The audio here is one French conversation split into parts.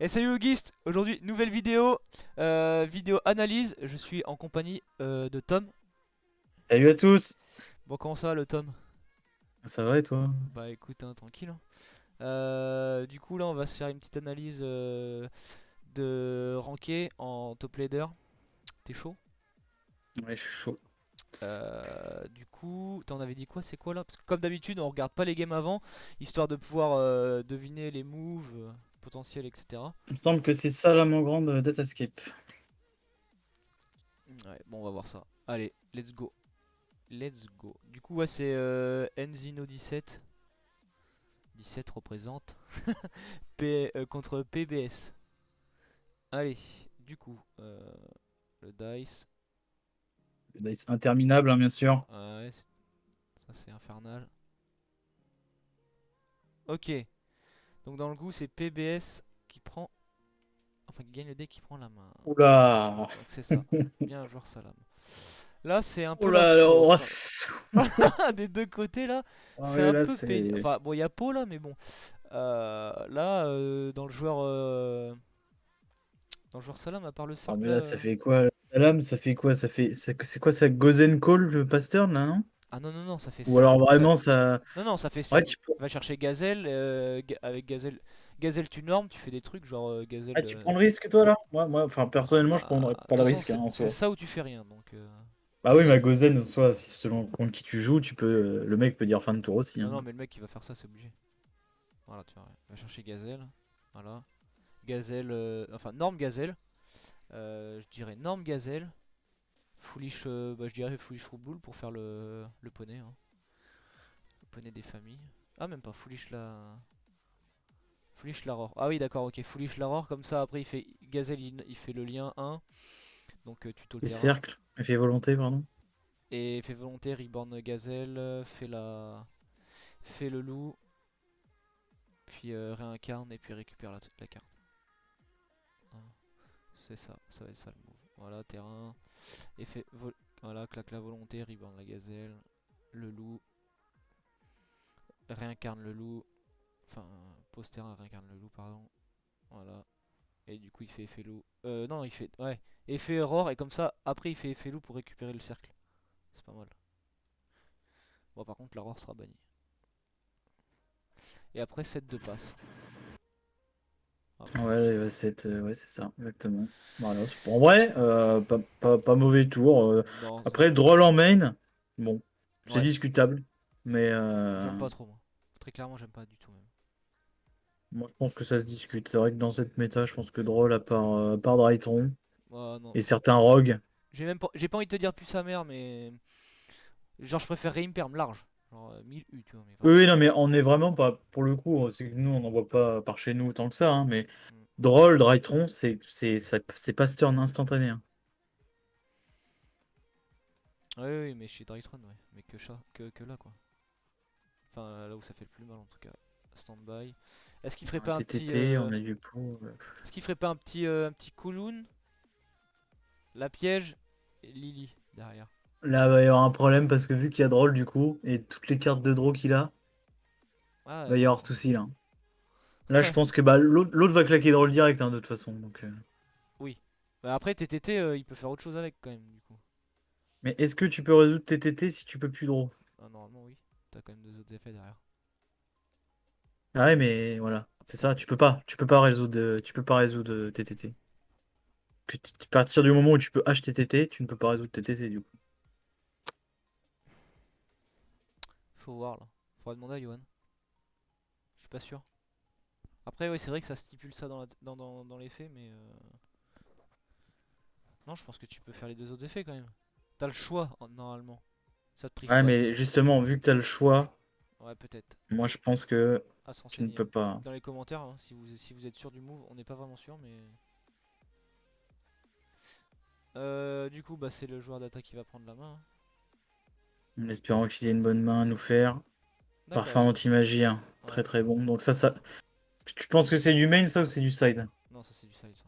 salut Auguste, aujourd'hui nouvelle vidéo, vidéo analyse, je suis en compagnie de Tom. Salut à tous! Bon comment ça va le Tom? Ça va et toi? Bah écoute hein, tranquille hein. Du coup là on va se faire une petite analyse de ranké en top leader, t'es chaud? Ouais, je suis chaud. Du coup, t'en avais dit quoi, c'est quoi là? Parce que comme d'habitude on regarde pas les games avant, histoire de pouvoir deviner les moves potentiels etc. Il me semble que c'est ça la moins grande Datascape. Ouais bon on va voir ça, allez let's go. Let's go. Du coup, ouais, c'est Enzino 17. 17 représente contre PBS. Allez, du coup, le dice. C'est interminable, hein, bien sûr. Ouais, ça c'est infernal. Ok, donc dans le coup, c'est PBS qui prend. Enfin, qui gagne le dé qui prend la main. Oula! Donc c'est ça. Bien joueur Salam. Là, c'est un peu la Oula, oh, sauce, hein. Des deux côtés, là, ah c'est oui, un là, peu pénible. c'est... Enfin, bon, il y a Pau là, mais bon. Là, dans le joueur Salam, à part le Ah, cercle mais là. là, ça fait quoi? Le Salam, ça fait quoi? Ça fait... C'est quoi ça? Gozen Call, le pasteur, là, non? Ah non, non, non, ça fait Ou alors cercle. vraiment, ça... Non, non, ça fait Ouais, cercle. Va chercher Gazelle. Avec Gazelle. Gazelle, tu normes, tu fais des trucs genre Gazelle. Tu prends le risque, toi, là? Moi, enfin, personnellement, je prendrais De pas toute le façon, risque, hein, en c'est soi. ça où tu fais rien. Donc. Bah oui, ma Gozen, en soi, selon contre qui tu joues, tu peux... le mec peut dire fin de tour aussi, Non, hein. non, mais le mec qui va faire ça, c'est obligé. Voilà, tu vois. Va chercher Gazelle. Voilà. Gazelle. Enfin, norme Gazelle. Je dirais norme Gazelle. Foolish. Bah, je dirais Foolish Rouboule pour faire le poney, hein. Le poney des familles. Ah, même pas. Foolish Laror. Ah oui, d'accord, ok. Foolish Laror, comme ça, après, il fait Gazelle, il fait le lien 1. Donc, tuto le Les terrain. cercles, effet volonté, pardon. Et fait volonté, Reborn Gazelle, fait le loup, puis réincarne et puis récupère la carte. Voilà. C'est ça, ça va être ça le move. Voilà, terrain. Et voilà, claque la volonté, Reborn la gazelle, le loup, réincarne le loup. Enfin, pose terrain, réincarne le loup, pardon. Voilà. Et du coup, il fait effet loup. Non, il fait. Ouais. Effet error, et comme ça, après, il fait effet loup pour récupérer le cercle. C'est pas mal. Bon, par contre, l'error sera banni. Et après, 7 de passe. Après. Ouais, ouais, c'est ça, exactement. Voilà, en vrai, pas mauvais tour. Non, Après, Droll en main, bon, c'est ouais, discutable. Mais j'aime pas trop, moi. Très clairement, j'aime pas du tout, même. moi, je pense que ça se discute. C'est vrai que dans cette méta, je pense que Droll, à part Drytron Non. et certains rogues. J'ai pas envie de te dire plus sa mère, mais. Genre, je préférerais Imperm large. Genre 1000 U, tu vois, mais Oui, vraiment. oui, non, mais on est vraiment pas, pour le coup, c'est que nous, on n'en voit pas par chez nous autant que ça, hein, mais Mm. Droll, Drytron, c'est pas turn instantané, hein. Ouais, oui, mais chez Drytron, ouais. Mais que là, quoi. Enfin, là où ça fait le plus mal, en tout cas. Stand-by. Est-ce qu'il ferait On a pas un petit. TTT, on a du pot. Est-ce qu'il ferait pas un petit Kowloon, la piège et Lily derrière? Là, il va y avoir un problème parce que vu qu'il y a Droll du coup, et toutes les cartes de draw qu'il a, Ah, il va y bon. avoir ce souci là. Là, je pense que bah, l'autre va claquer Droll direct, hein, de toute façon. Donc, Oui. Bah après, TTT, il peut faire autre chose avec, quand même, du coup. mais est-ce que tu peux résoudre TTT si tu peux plus draw? Ah, normalement, oui. T'as quand même deux autres effets derrière. Ah ouais, mais voilà, c'est ça, tu peux pas résoudre TTT. À partir du moment où tu peux HTTT, tu ne peux pas résoudre TTT du coup. Faut voir, là. Faudra demander à Johan. Je suis pas sûr. Après, oui, c'est vrai que ça stipule ça dans les faits, mais. Non, je pense que tu peux faire les deux autres effets quand même. T'as le choix, normalement. Ça te prive Ouais, pas mais de. justement, vu que tu as le choix, Ouais, peut-être. moi je pense que À se tu ne renseigner. peux pas. Dans les commentaires, hein, si vous êtes sûr du move, on n'est pas vraiment sûr, mais. Du coup, bah, c'est le joueur d'attaque qui va prendre la main, hein. En espérant qu'il ait une bonne main à nous faire. Parfum D'accord. anti-magie, hein. Ouais. Très très bon. Donc ça. Tu penses que c'est du main ça ou c'est du side? Non, ça c'est du side, ça.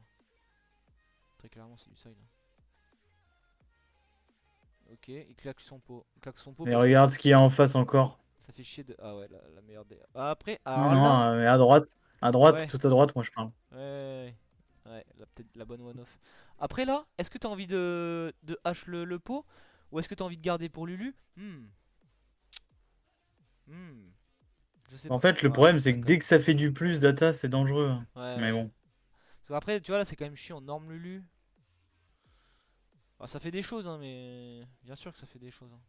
Très clairement, c'est du side, hein. Ok, il claque son pot. Il claque son pot Mais parce que regarde ce qu'il y a en face encore. ça fait chier de. Ah ouais, la meilleure des. Ah, après, Non, alors non, là. mais à droite. À droite, Ouais, tout à droite, moi je parle. ouais, ouais, peut-être la bonne one-off. Après là, est-ce que t'as envie de hache le pot ou est-ce que t'as envie de garder pour Lulu? Hmm, je sais En pas. fait, le Ah, problème, c'est c'est bien que quand dès même. que ça fait du plus data, c'est dangereux, hein. Ouais, Mais ouais. bon. Parce qu'après, tu vois, là, c'est quand même chiant. Norme Lulu. Ah, ça fait des choses, hein, mais bien sûr que ça fait des choses, hein.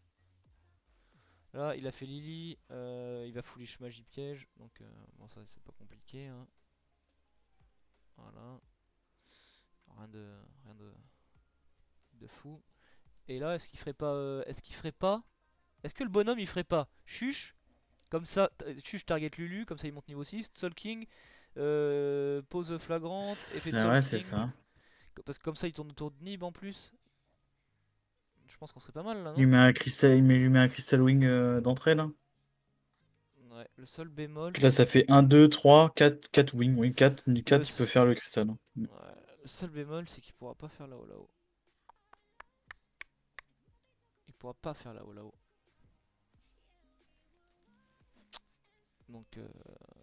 Là, il a fait Lily, il va foolish magie piège, donc bon, ça c'est pas compliqué, hein. Voilà, rien de, rien de fou. Et là, est-ce que le bonhomme il ferait pas Chuche, comme ça, Chuche target Lulu, comme ça il monte niveau 6, Soul King, pose flagrante, effet de C'est Soul vrai, c'est King, ça. parce que comme ça il tourne autour de Nib en plus. Je pense qu'on serait pas mal là, Il lui non? met un cristal, il lui met un crystal wing d'entrée là. Ouais, le seul bémol Là, c'est ça que fait un 2 3 4 4 wing. Oui, 4 du le, 4 il peut faire le cristal. ouais, le seul bémol c'est qu'il pourra pas faire là-haut. Il pourra pas faire là-haut. Donc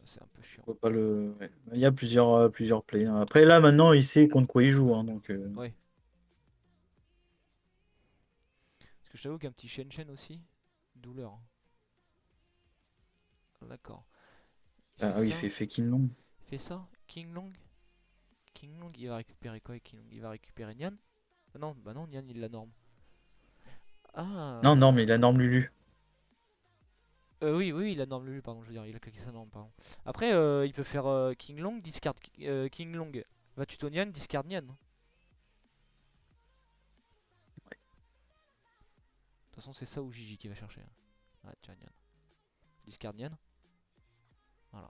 c'est un peu chiant. Faut pas le... ouais. Il y a plusieurs plays, hein. Après, là, maintenant, il sait contre quoi il joue, hein, donc, Ouais. Parce que je t'avoue qu'un petit Shen aussi, douleur, hein. D'accord. Il fait ah oui, il ça, fait King Long. il fait ça. King Long. King Long, il va récupérer quoi avec King Long? Il va récupérer Nyan. Ah non, bah non, Nyan il la norme. Non, non, Ah. mais il a norme Lulu. Oui, oui, il a norme Lulu, pardon, je veux dire, il a claqué sa norme, pardon. Après, il peut faire King Long, discard King Long. Va tuto Nyan, discard Nyan. De toute façon, c'est ça ou Gigi qui va chercher, hein. Ah, tiens, Nyan. Discard Nyan. Voilà.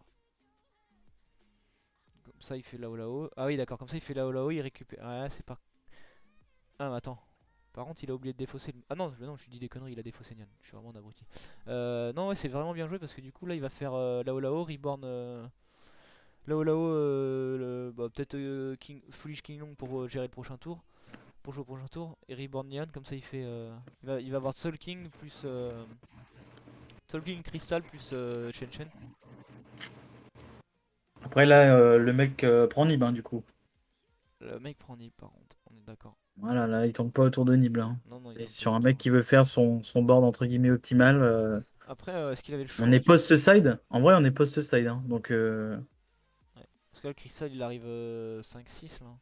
Comme ça, il fait là-haut. Ah oui, d'accord, comme ça, il fait là-haut, il récupère. Ah, c'est pas. Ah, mais attends. Par contre, il a oublié de défausser. Ah non, non, je dis des conneries, il a défaussé Nyan. Je suis vraiment un abruti. Non, ouais, c'est vraiment bien joué parce que du coup, là, il va faire là-haut, Reborn. Là-haut, bah, peut-être Foolish King Long pour gérer le prochain tour. Pour jouer au prochain tour. Et Reborn Nyan, comme ça, il fait. Il va avoir Soul King plus. Soul King Crystal plus Shen Shen. Après, là, le mec prend Nib, hein, du coup. Le mec prend Nib par contre, on est d'accord. Voilà, là, il tourne pas autour de Nib, là, hein. Non, non, il Et tourne pas sur un autour, mec hein. qui veut faire son board, entre guillemets, optimal, Après, est-ce qu'il avait le on choix est du coup? post-side. En vrai, on est post-side, hein, donc... Ouais. Parce que là, le Crystal il arrive 5-6 là.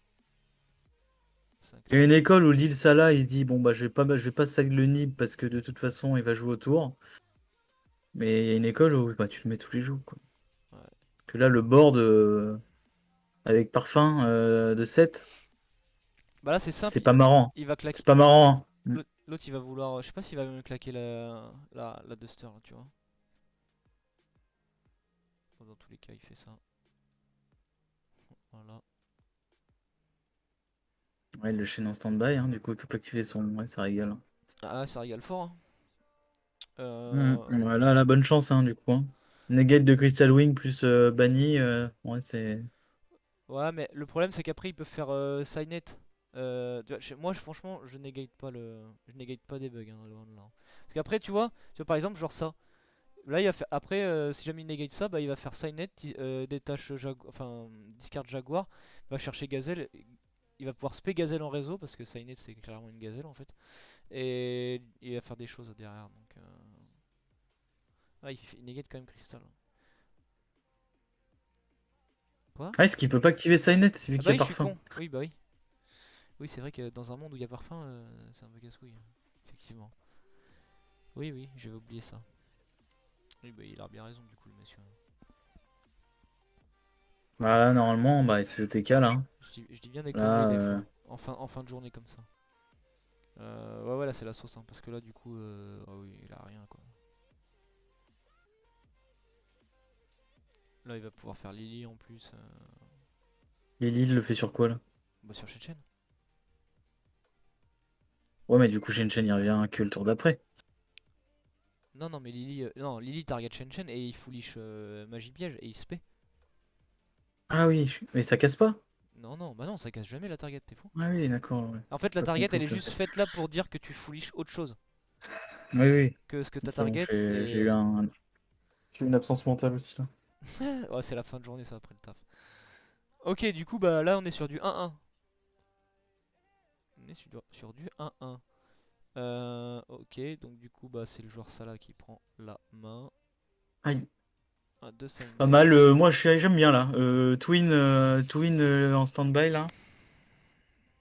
5 Il y a une école où Lil Salah, il se dit, bon, bah, je vais pas side le Nib parce que de toute façon, il va jouer autour. Mais il y a une école où bah, tu le mets tous les jours, quoi. Ouais. Que là, le board avec parfum de 7, Bah là, c'est simple, c'est pas marrant. il va C'est claquer. pas marrant, hein. L'autre il va vouloir. Je sais pas s'il va même claquer la Duster là, tu vois. Bon, dans tous les cas, il fait ça. Voilà. Ouais, le chien en stand-by, hein, du coup, il peut pas activer son. Ouais, ça régale, hein. Ah, ça régale fort, hein. Euh, Voilà, la bonne chance, hein, du coup, hein. Negate de Crystal Wing plus banni, ouais, c'est. Ouais, mais le problème c'est qu'après, il peut faire Signet. Tu vois, moi, franchement, je negate pas des bugs, hein, loin de là. Parce qu'après, tu vois, par exemple, genre ça. Là, il va faire. Après, si jamais il negate ça, bah, il va faire Signet, détache enfin, discard Jaguar, va chercher Gazelle. Il va pouvoir spé Gazelle en réseau parce que Signet c'est clairement une Gazelle en fait. Et il va faire des choses derrière. Donc, ah, il negate quand même Crystal. Quoi? Ah, est-ce qu'il peut pas activer Signet vu Ah, qu'il bah y a oui, je suis parfum? con. Oui, bah oui. Oui, c'est vrai que dans un monde où il y a parfum, c'est un peu casse-couille, hein. Effectivement. Oui, oui, j'avais oublié ça. Oui, bah il a bien raison du coup, le monsieur. Voilà, normalement, bah, il se fait au TK là, hein. Je dis bien des conneries Là, des fois. En fin de journée comme ça. Ouais, ouais, là c'est la sauce, hein, parce que là, du coup, oh oui, il a rien quoi. Là, il va pouvoir faire Lily en plus. Lily il le fait sur quoi là? Bah, sur Shen. Ouais, mais du coup, Shen il revient que le tour d'après. Non, non, mais Lily, non, Lily target Shen et il foolish magie piège et il se paie. Ah oui, mais ça casse pas? Non, non, bah non, ça casse jamais la target, t'es fou. Ah oui, d'accord, ouais. En fait, la Pas target compris elle est ça. juste faite là pour dire que tu foolish autre chose Oui, oui, que ce que ta c'est bon, target j'ai eu et. j'ai eu une absence mentale aussi là. Ouais, c'est la fin de journée ça après le taf. Ok, du coup, bah là on est sur du 1-1. On est sur du 1-1. Ok, donc du coup, bah c'est le joueur Salah qui prend la main. Aïe. Un 2 side Pas bet. mal, moi j'aime bien là. Twin en stand-by là,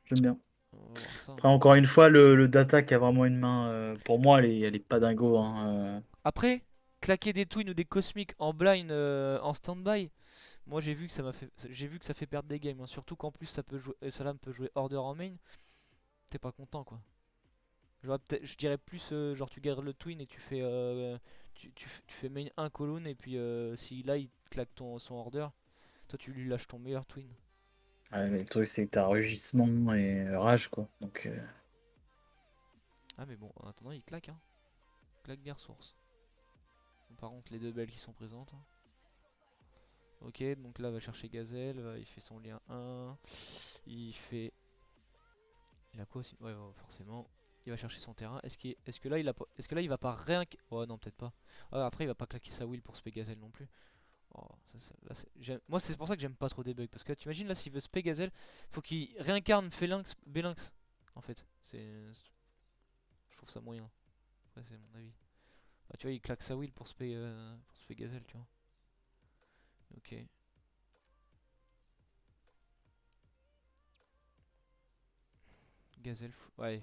j'aime bien. On va voir ça, Après, hein. encore une fois, le Data qui a vraiment une main, pour moi, elle est pas dingo, hein. Après, claquer des twins ou des cosmiques en blind en stand-by, moi j'ai vu que ça fait perdre des games, hein. Surtout qu'en plus ça peut jouer, Salam peut jouer order en main, t'es pas content quoi. Je dirais plus genre tu gardes le twin et tu fais tu fais main un colonne et puis si là il claque son order, toi tu lui lâches ton meilleur twin. Ouais, mais le truc, c'est que t'as rugissement et rage, quoi. Donc, Ah mais bon, en attendant il claque, hein. Il claque des ressources. Par contre les deux belles qui sont présentes, hein. Ok, donc là va chercher Gazelle, il fait son lien 1, il fait... Il a quoi aussi? Ouais, ouais, forcément. Il va chercher son terrain. Est-ce que là est-ce que là il va pas rien... Oh non, peut-être pas. Ah, après il va pas claquer sa will pour spé Gazelle non plus. Oh, moi c'est pour ça que j'aime pas trop des bugs. Parce que tu imagines là s'il veut spé Gazelle, faut qu'il réincarne Phalanx, Belinx. En fait, je trouve ça moyen. Après c'est mon avis. Bah, tu vois, il claque sa will pour spé Gazelle, tu vois. Ok. Gazelle, ouais.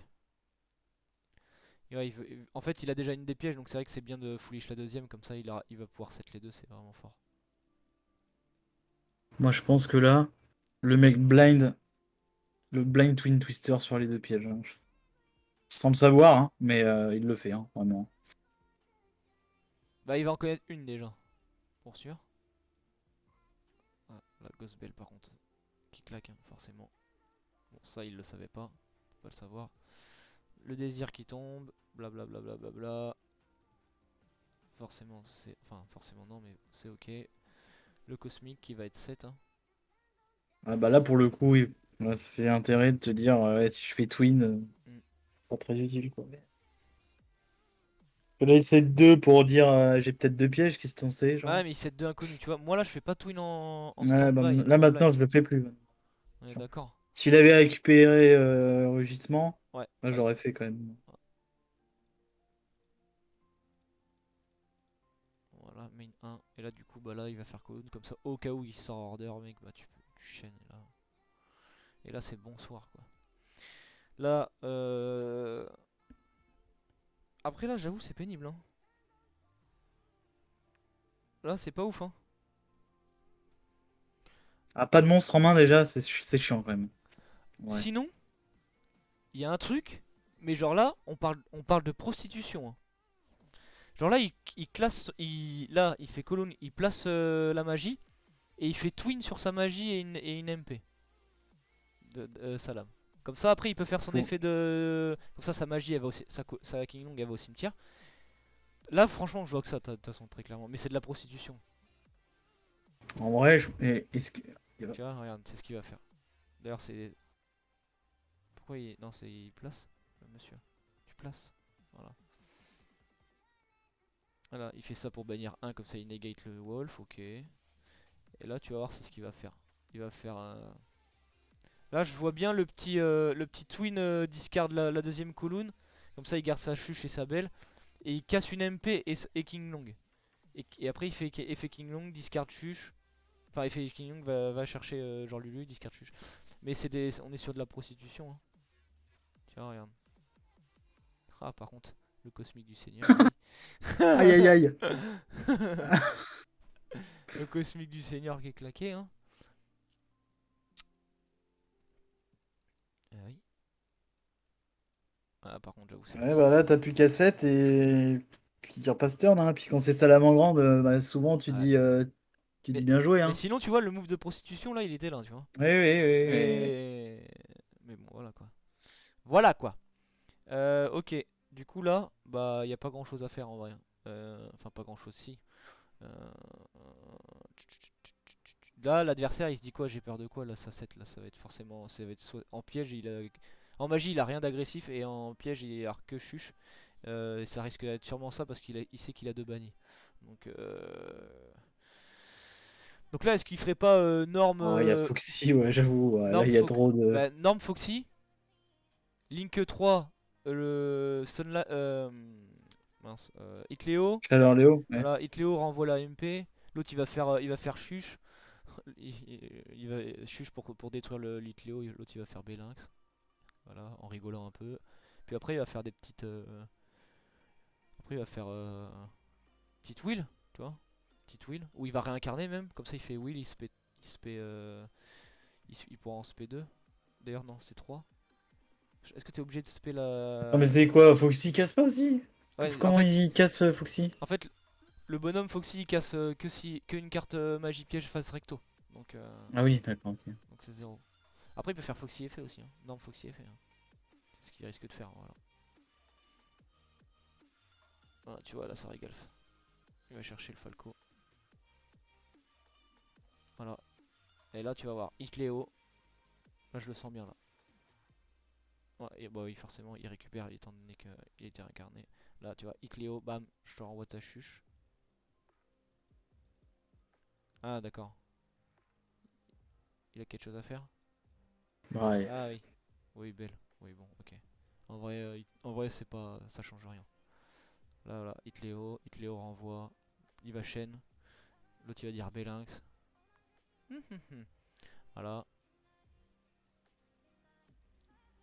Et ouais, en fait, il a déjà une des pièges, donc c'est vrai que c'est bien de foolish la deuxième, comme ça il va pouvoir set les deux, c'est vraiment fort. moi, je pense que là, le mec blind, le blind Twin Twister sur les deux pièges, hein. Sans le savoir, hein, mais il le fait, hein, vraiment. Bah, il va en connaître une déjà, pour sûr. Ah, la Ghost Bell par contre, qui claque, hein, forcément. Bon, ça il le savait pas, faut pas le savoir. Le désir qui tombe, blablabla. Bla bla bla bla. Forcément, c'est. Enfin, forcément non, mais c'est ok. Le cosmique qui va être 7, hein. Ah bah là, pour le coup, oui. Là, ça fait intérêt de te dire, ouais, si je fais Twin, Mm. pas très utile, quoi. Là, il set 2 pour dire, j'ai peut-être deux pièges, qu'est-ce qu'on sait, Bah, ouais, genre. mais il set 2 inconnus, tu vois. Moi là, je fais pas twin en Ouais, bah, stand-by, là, en maintenant, blind. je le fais plus. On est d'accord? S'il avait récupéré Rugissement, Ouais, là ouais. j'aurais fait quand même. Voilà, main 1. Et là, du coup, bah là, il va faire colonne. Comme ça, au cas où il sort order, mec, bah tu chaînes. Et là c'est bonsoir, quoi. Là, après, là, j'avoue, c'est pénible, hein. Là, c'est pas ouf, hein. Ah, pas de monstre en main déjà, c'est chiant quand même. Ouais. Sinon, il y a un truc, mais genre là, on parle de prostitution, hein. Genre là, il classe. Là, il fait colonne, il place la magie. Et il fait twin sur sa magie et une MP de Salam. Comme ça, après, il peut faire son Faut- effet de. Comme ça, sa magie, elle va sa King Long, elle va au cimetière. Là, franchement, je vois que ça, de toute façon, très clairement. Mais c'est de la prostitution. En vrai, est-ce que. Tu vois, regarde, c'est ce qu'il va faire. D'ailleurs, c'est. Pourquoi il. Non, c'est. Il place le monsieur. Tu places. Voilà. Voilà, il fait ça pour bannir un, comme ça il negate le wolf, ok. Et là, tu vas voir, c'est ce qu'il va faire. Il va faire un. Là, je vois bien le petit twin discard la deuxième colonne. Comme ça, il garde sa chuche et sa belle. Et il casse une MP et King Long. Et après, il fait effet King Long, discard chuche. Enfin, effet King Long va chercher genre Lulu, discard chuche. Mais on est sur de la prostitution, hein. Tiens, regarde. Ah, par contre, le cosmique du Seigneur, lui. Aïe aïe aïe. Le cosmique du Seigneur qui est claqué, hein. Ah oui. Ah, par contre, j'avoue, c'est Ouais, bah là, t'as plus qu'à 7 et. Puis il repasse turn, hein. Puis quand c'est Salamandre, bah, souvent Ouais. tu dis Mais, bien joué, mais hein. sinon, tu vois, le move de prostitution, là, il était là, tu vois. Oui, oui, oui, oui. Mais bon, voilà quoi. Voilà quoi. Ok. Du coup, là, bah, y a pas grand chose à faire en vrai, hein. Enfin, pas grand chose, si. Euh, Là, l'adversaire, il se dit quoi? J'ai peur de quoi? Là, ça 7, là, ça va être forcément. Ça va être en piège, en magie, il a rien d'agressif. Et en piège, il a que chuche. Ça risque d'être sûrement ça parce il sait qu'il a deux bannis. Donc, Donc là, est-ce qu'il ferait pas Norm, Ah, il y a Foxy, ouais, j'avoue. Ouais, là, Norm, il y a trop de. bah, Norm Foxy, Link 3, le mince, Itleo. Chaleur Léo, ouais. Voilà, Itleo renvoie la MP. L'autre il va faire Chuche. Il va Chuche pour détruire l'Itleo. L'autre il va faire Belinx. Voilà, en rigolant un peu. Puis après il va faire des petites. Après il va faire petite Will, tu vois. Petite Will. Où il va réincarner même. Comme ça il fait Will, il se paie, il pourra en spé 2. D'ailleurs non, c'est 3. Est-ce que t'es obligé de spé Attends, mais la. c'est quoi? Foxy casse pas aussi? Ouais, Comment il casse Foxy? en fait, le bonhomme Foxy il casse que une carte magie piège face recto. Donc, Ah oui, d'accord, ok. donc c'est 0. Après il peut faire Foxy effet aussi. Hein. Non, Foxy effet. Hein. C'est ce qu'il risque de faire. Voilà. Voilà, tu vois là ça régale. Il va chercher le Falco. Voilà. Et là tu vas voir Itleo. Là je le sens bien là. Ouais, et bah oui forcément il récupère étant donné qu'il a été réincarné. Là tu vois Itleo, bam, je te renvoie ta chuche. Ah d'accord. Il a quelque chose à faire. Ouais. Ah oui. Oui belle. Oui bon ok. En vrai c'est pas. Ça change rien. Là voilà, Itleo renvoie. Il va chaîne. L'autre il va dire Belinx. Voilà.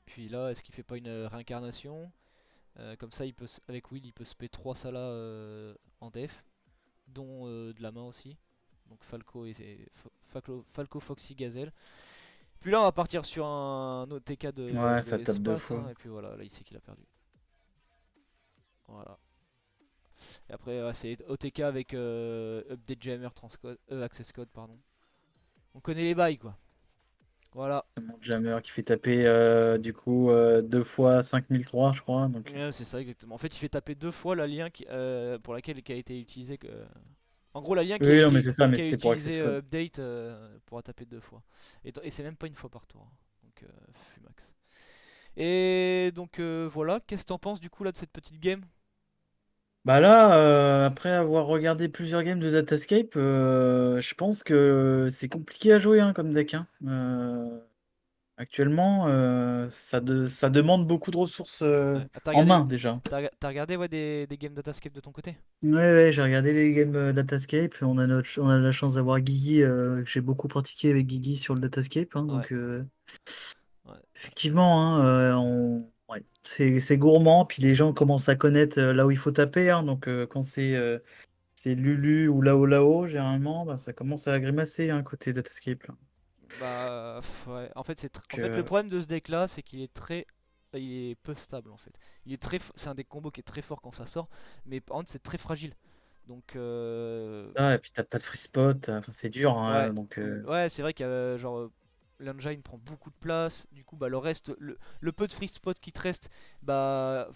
Puis là, est-ce qu'il fait pas une réincarnation? Comme ça, avec Will, il peut se payer 3 salas en def, dont de la main aussi. Donc Falco, Foxy, Gazelle. Puis là, on va partir sur un OTK Ouais, de ça tape deux l'espace. fois. Hein, et puis voilà, là, il sait qu'il a perdu. Voilà. Et après, ouais, c'est OTK avec Update Jammer Transcode, Access Code, pardon. On connaît les bails, quoi. Voilà. Mon Jammer qui fait taper du coup 2 fois 5003, je crois. Donc. Ouais, c'est ça, exactement. En fait, il fait taper 2 fois la lien pour laquelle qui a été utilisé. En gros, la lien Oui, non, mais c'est ça, mais qui a c'était pour Access utilisé Code. update pourra taper 2 fois. Et c'est même pas une fois par tour. Hein. Donc, Fumax. Et donc, voilà. Qu'est-ce que t'en penses du coup là de cette petite game? Bah là, après avoir regardé plusieurs games de Datascape, je pense que c'est compliqué à jouer hein, comme deck. Hein. Actuellement, ça demande beaucoup de ressources Ouais. Ah, en main déjà. t'as regardé ouais, des games Datascape de ton côté? Ouais, ouais, j'ai regardé les games Datascape. On a la chance d'avoir Guigui. Que j'ai beaucoup pratiqué avec Guigui sur le Datascape. Hein, Ouais. donc, Ouais. effectivement, hein, ouais, c'est gourmand. Puis les gens commencent à connaître là où il faut taper. Hein, donc, quand c'est Lulu ou Lao, généralement, bah, ça commence à grimacer hein, côté Datascape. Là. Bah, ouais. En fait, en Donc, fait, le problème de ce deck là, c'est qu'il est très. Il est peu stable en fait. C'est un deck combo qui est très fort quand ça sort, mais par contre, c'est très fragile. Donc, et puis t'as pas de free spot. Enfin, c'est dur. ouais, Hein, donc, ouais, c'est vrai qu'il y a genre l'engine prend beaucoup de place. Du coup, bah le reste, le peu de free spot qui te reste, bah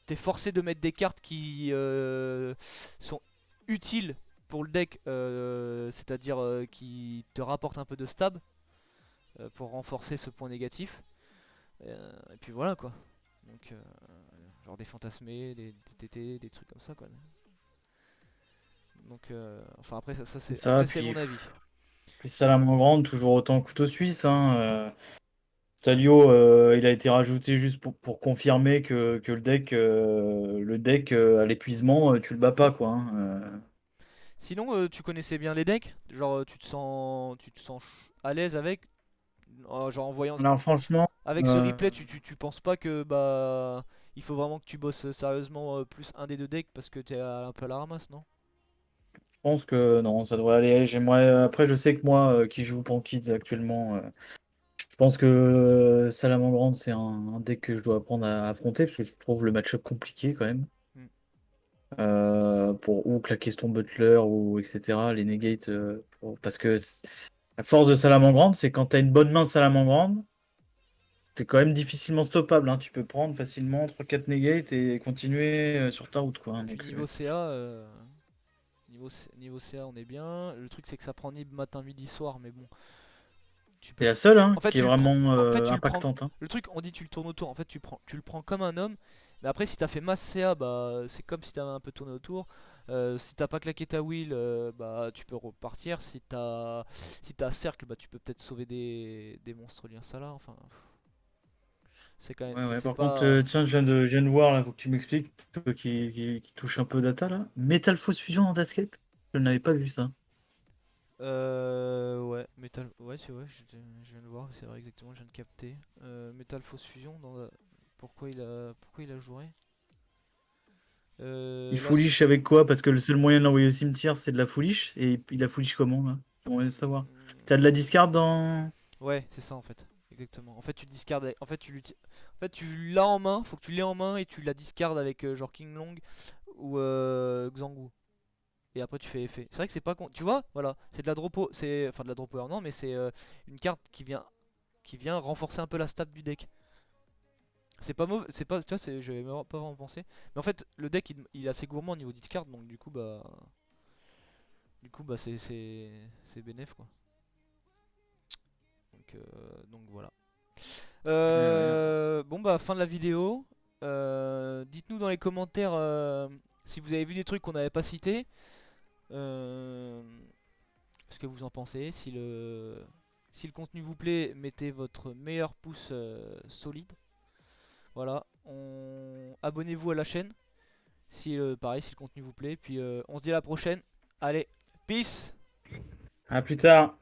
t'es forcé de mettre des cartes qui sont utiles pour le deck, c'est-à-dire qui te rapportent un peu de stab pour renforcer ce point négatif. Et puis voilà quoi. Donc genre des fantasmés, des TT, des trucs comme ça quoi. Donc enfin après c'est ça. c'est Puis, mon avis. puis Salamandre, toujours autant couteau suisse. Hein, Stalio, il a été rajouté juste pour confirmer que le deck à l'épuisement, tu le bats pas, quoi. Hein, Sinon, tu connaissais bien les decks? Genre, tu te sens à l'aise avec? Genre, en voyant. Alors, franchement, Avec ce replay, tu penses pas que bah. Il faut vraiment que tu bosses sérieusement plus un des deux decks parce que t'es un peu à la ramasse, non? je pense que non, ça devrait aller. J'aimerais. Après, je sais que moi, qui joue Pankids actuellement, je pense que Salamandre, c'est un deck que je dois apprendre à affronter parce que je trouve le match-up compliqué quand même. Hmm. Pour ou claquer ton Butler ou etc. Les negate. Parce que la force de Salamandre, c'est quand t'as une bonne main Salamandre. T'es quand même difficilement stoppable, hein. Tu peux prendre facilement 3-4 negates et continuer sur ta route, quoi. Et Hein. puis Donc, niveau CA, niveau CA, on est bien. Le truc, c'est que ça prend nib matin, midi, soir, mais bon. Tu c'est peux. la seule En hein, fait, qui est tu le prends. vraiment En fait, tu le prends. impactante. Hein. Le truc, on dit tu le tournes autour. En fait, tu le prends comme un homme, Mais après, si t'as fait masse CA, bah c'est comme si t'avais un peu tourné autour. Si t'as pas claqué ta wheel, bah tu peux repartir. Si t'as cercle, bah tu peux peut-être sauver des monstres liens ça là. Enfin, c'est quand même, Ouais, ouais. c'est Par contre, pas. tiens, je viens de voir, là, faut que tu m'expliques, toi qui touche un peu data, là. Metal Force Fusion dans Escape? Je n'avais pas vu ça. Ouais, Metal. Ouais, c'est vrai, je viens de voir, c'est vrai exactement, je viens de capter. Metal Fausse Fusion, pourquoi il a joué? Il Là, foolish avec quoi? Parce que le seul moyen de l'envoyer au cimetière, c'est de la foolish. Et il a foolish comment, là? J'aimerais savoir. T'as de la discard dans. ouais, c'est ça en fait, exactement. En fait, tu discardes, en fait, tu l'as en main, faut que tu l'aies en main et tu la discardes avec genre King Long ou Xangu. Et après, tu fais effet. C'est vrai que c'est pas con. Tu vois, voilà, c'est de la dropo, enfin de la drop power, non, mais c'est une carte qui vient renforcer un peu la stat du deck. C'est pas mauvais, c'est pas, tu vois, j'avais pas vraiment pensé. Mais en fait, le deck il est assez gourmand au niveau discard, donc du coup bah c'est bénéf quoi. Donc voilà. Ouais, ouais. Bon bah fin de la vidéo. Dites-nous dans les commentaires si vous avez vu des trucs qu'on n'avait pas cités. Euh, Ce que vous en pensez. Si le contenu vous plaît, mettez votre meilleur pouce solide. Voilà. Abonnez-vous à la chaîne. Si pareil, si le contenu vous plaît. Puis on se dit à la prochaine. Allez, peace! À plus tard.